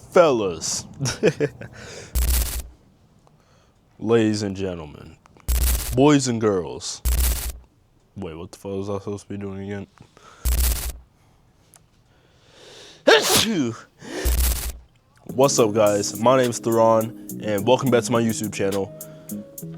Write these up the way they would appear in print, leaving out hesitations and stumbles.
Fellas, ladies and gentlemen, boys and girls. Wait, what the fuck was I supposed to be doing again? What's up, guys? My name's Theron, and welcome back to my YouTube channel.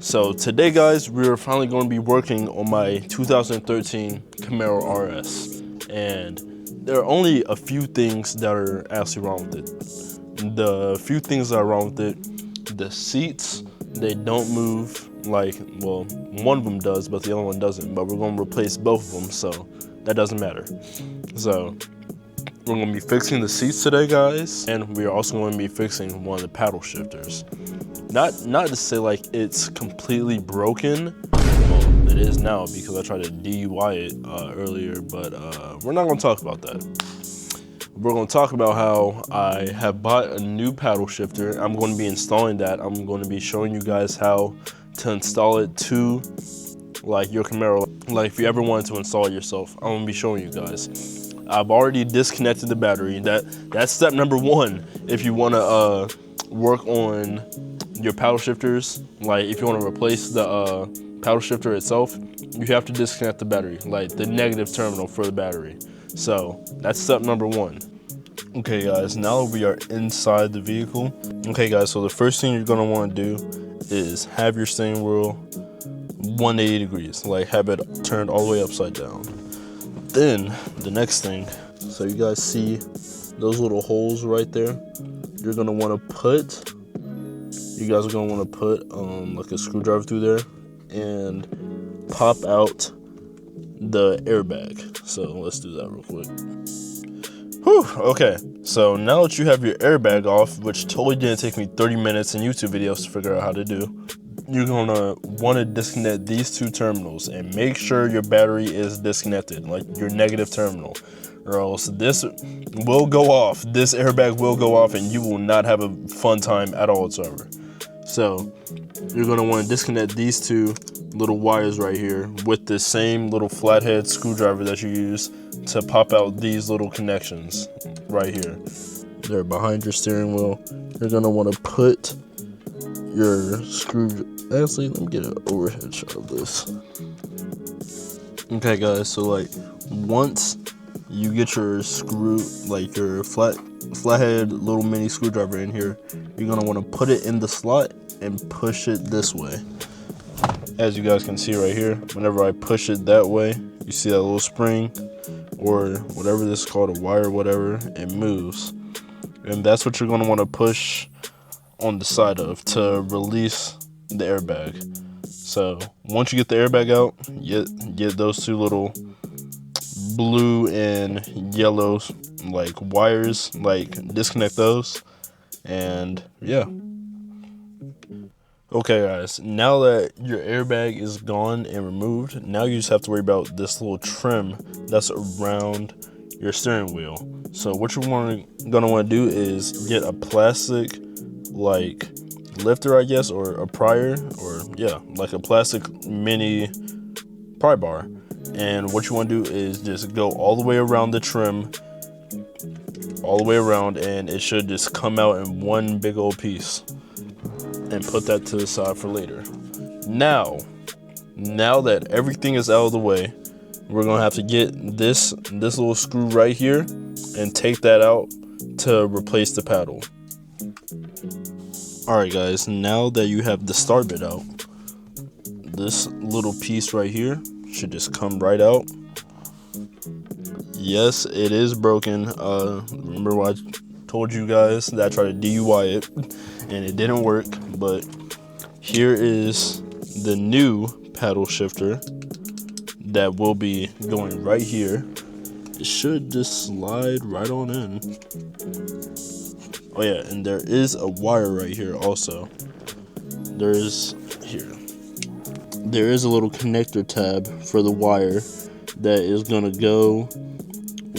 So today, guys, we're finally going to be working on my 2013 Camaro RS, and there are only a few things that are actually wrong with it. The few things that are wrong with it: the seats, they don't move. Like, well, one of them does, but the other one doesn't. But we're going to replace both of them, so that doesn't matter. So we're going to be fixing the seats today, guys, and we're also going to be fixing one of the paddle shifters. Not to say like it's completely broken. Well, it is now because I tried to DUI it earlier, but we're not going to talk about that. We're going to talk about how I have bought a new paddle shifter. I'm going to be installing that. I'm going to be showing you guys how to install it to like your Camaro. Like if you ever wanted to install it yourself, I'm going to be showing you guys. I've already disconnected the battery. That's step number one if you want to work on your paddle shifters. Like if you want to replace the paddle shifter itself, you have to disconnect the battery, like the negative terminal for the battery. So that's step number one. Okay, guys, now we are inside the vehicle. Okay, guys, so the first thing you're gonna want to do is have your steering wheel 180 degrees, like have it turned all the way upside down. Then the next thing, so you guys see those little holes right there, you're gonna want to put, you guys are gonna want to put like a screwdriver through there and pop out the airbag. So let's do that real quick. Whew, okay, so now that you have your airbag off, which totally didn't take me 30 minutes in YouTube videos to figure out how to do, you're gonna want to disconnect these two terminals and make sure your battery is disconnected, like your negative terminal, or else this will go off. This airbag will go off and you will not have a fun time at all whatsoever. So you're gonna want to disconnect these two little wires right here with the same little flathead screwdriver that you use to pop out these little connections right here. They're behind your steering wheel. You're gonna want to put your screw. Actually, let me get an overhead shot of this. Okay, guys. So like once you get your screw, like your flathead little mini screwdriver in here, you're gonna want to put it in the slot and push it this way. As you guys can see right here, whenever I push it that way, you see that little spring or whatever this is called, a wire, whatever, it moves. And that's what you're going to want to push on the side of to release the airbag. So once you get the airbag out, get those two little blue and yellow like wires, like disconnect those, and yeah. Okay, guys, now that your airbag is gone and removed, now you just have to worry about this little trim that's around your steering wheel. So what you're gonna want to do is get a plastic like lifter, I guess, or a prior, or yeah, like a plastic mini pry bar. And what you want to do is just go all the way around the trim, all the way around, and it should just come out in one big old piece. And put that to the side for later. Now that everything is out of the way, we're gonna have to get this little screw right here and take that out to replace the paddle. Alright, guys, now that you have the start bit out, this little piece right here should just come right out. Yes, it is broken. Remember what I told you guys that I tried to DUI it and it didn't work, but here is the new paddle shifter that will be going right here. It should just slide right on in. Oh yeah, and there is a wire right here also. There is a little connector tab for the wire that is gonna go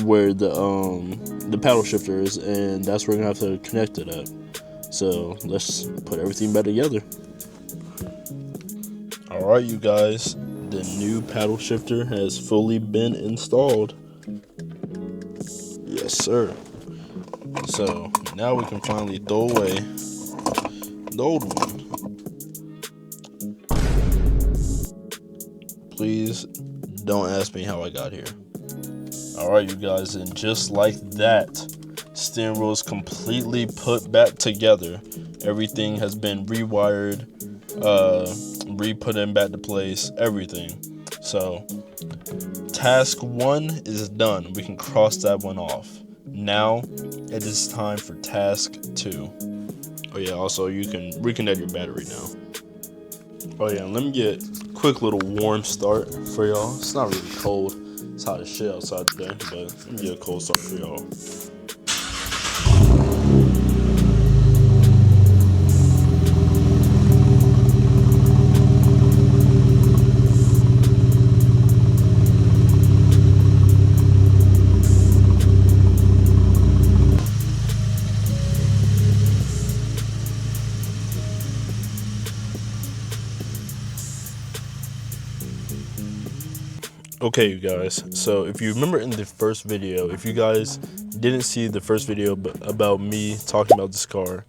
where the paddle shifter is, and that's where we're gonna have to connect it at. So let's put everything back together. Alright, you guys, the new paddle shifter has fully been installed. Yes, sir. So Now we can finally throw away the old one. Please don't ask me how I got here. Alright, you guys, and just like that, steering wheel is completely put back together. Everything has been rewired, re-put in back to place, everything. So task 1 is done. We can cross that one off. Now it is time for task 2. Oh yeah, also you can reconnect your battery now. Oh yeah, let me get a quick little warm start for y'all. It's not really cold. It's hot as shit outside today, but let me get a cold start for y'all. Okay, you guys, so if you remember in the first video, if you guys didn't see the first video about me talking about this car,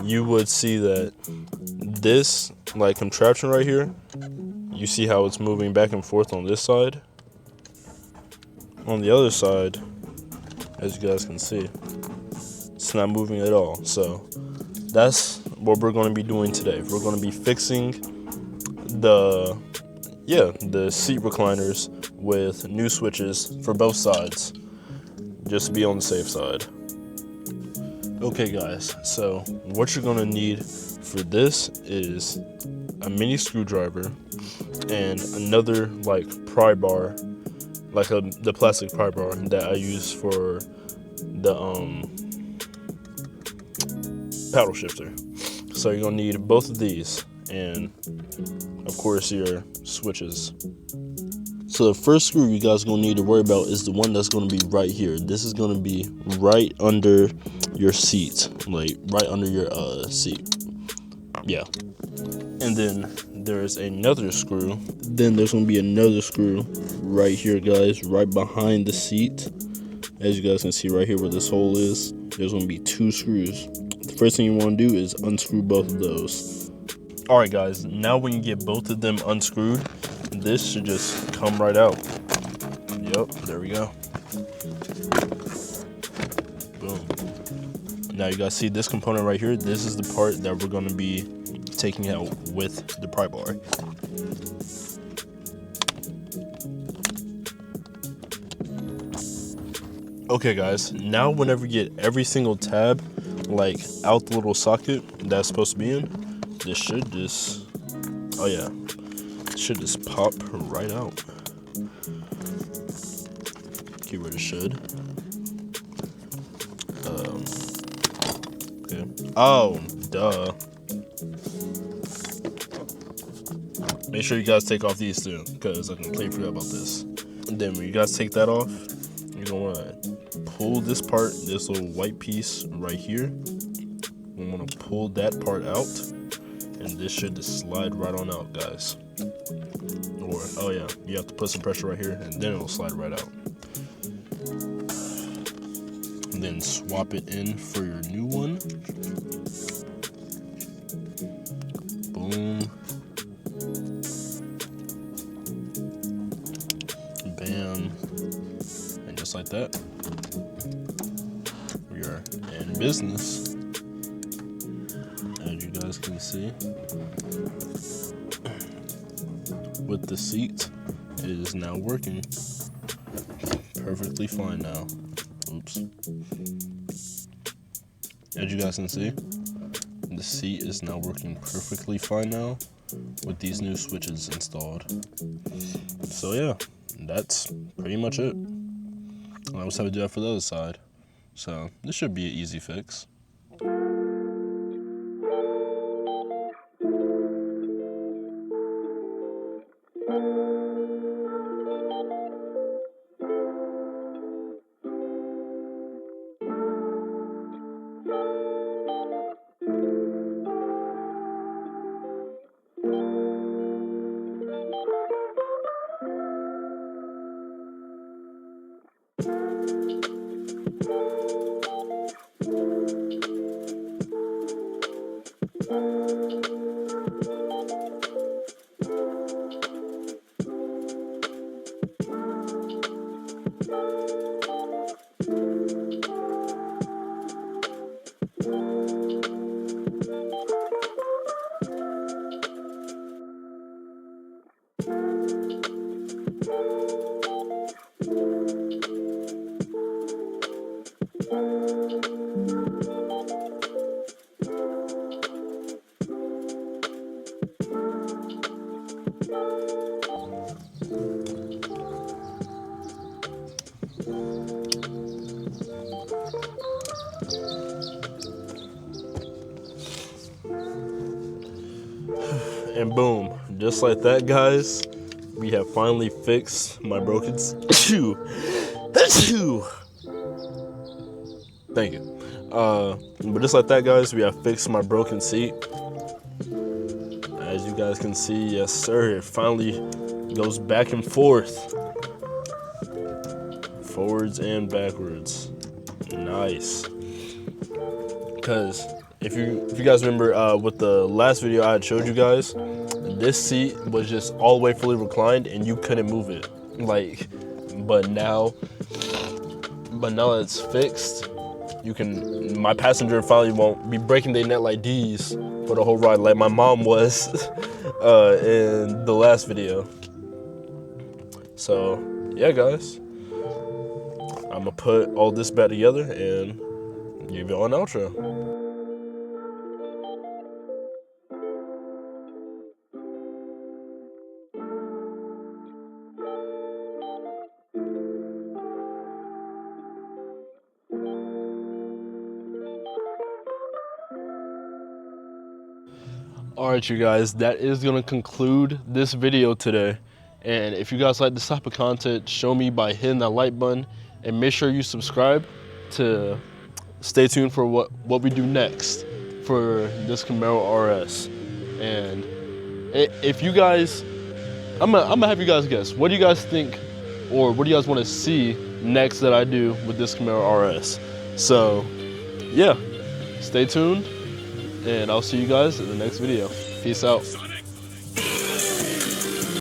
you would see that this like contraption right here, you see how it's moving back and forth on this side. On the other side, as you guys can see, it's not moving at all. So that's what we're going to be doing today. We're going to be fixing the seat recliners with new switches for both sides, just to be on the safe side. Okay guys, so what you're gonna need for this is a mini screwdriver and another like pry bar, like the plastic pry bar that I use for the paddle shifter. So you're gonna need both of these, and of course your switches. So the first screw you guys are gonna need to worry about is the one that's gonna be right here. This is gonna be right under your seat, like right under your seat. Yeah. And then there's another screw. Then there's gonna be another screw right here, guys, right behind the seat. As you guys can see right here where this hole is, there's gonna be 2 screws. The first thing you wanna do is unscrew both of those. Alright guys, now when you get both of them unscrewed, this should just come right out. Yep, there we go. Boom. Now you guys see this component right here. This is the part that we're going to be taking out with the pry bar. Okay guys, now whenever you get every single tab like out the little socket that's supposed to be in, this should just, oh yeah, it should just pop right out. Keyword is should. Okay. Oh, duh. Make sure you guys take off these too, because I completely forgot about this. And then when you guys take that off, you're gonna wanna pull this part, this little white piece right here. We wanna pull that part out, and this should just slide right on out, guys. Or, oh yeah, you have to put some pressure right here, and then it'll slide right out. And then swap it in for your new one. Boom. Bam. And just like that, we are in business. As you guys can see, with the seat, it is now working perfectly fine now. Oops. As you guys can see, the seat is now working perfectly fine now with these new switches installed. So yeah, that's pretty much it. I always have to do that for the other side. So this should be an easy fix. And boom, just like that, guys, we have finally fixed my broken Thank you. But just like that, guys, we have fixed my broken seat. As you guys can see, yes sir, it finally goes back and forth. Forwards and backwards. Nice. Because if you guys remember with the last video I had showed you guys, this seat was just all the way fully reclined and you couldn't move it. Like, but now that it's fixed, you can, my passenger finally won't be breaking their neck like these for the whole ride like my mom was in the last video. So yeah, guys, I'm gonna put all this back together and give y'all an outro. Alright, you guys, that is going to conclude this video today. And if you guys like this type of content, show me by hitting that like button. And make sure you subscribe to stay tuned for what we do next for this Camaro RS. And if you guys, I'm gonna have you guys guess. What do you guys think, or what do you guys want to see next that I do with this Camaro RS? So, yeah, stay tuned. And I'll see you guys in the next video. Peace out.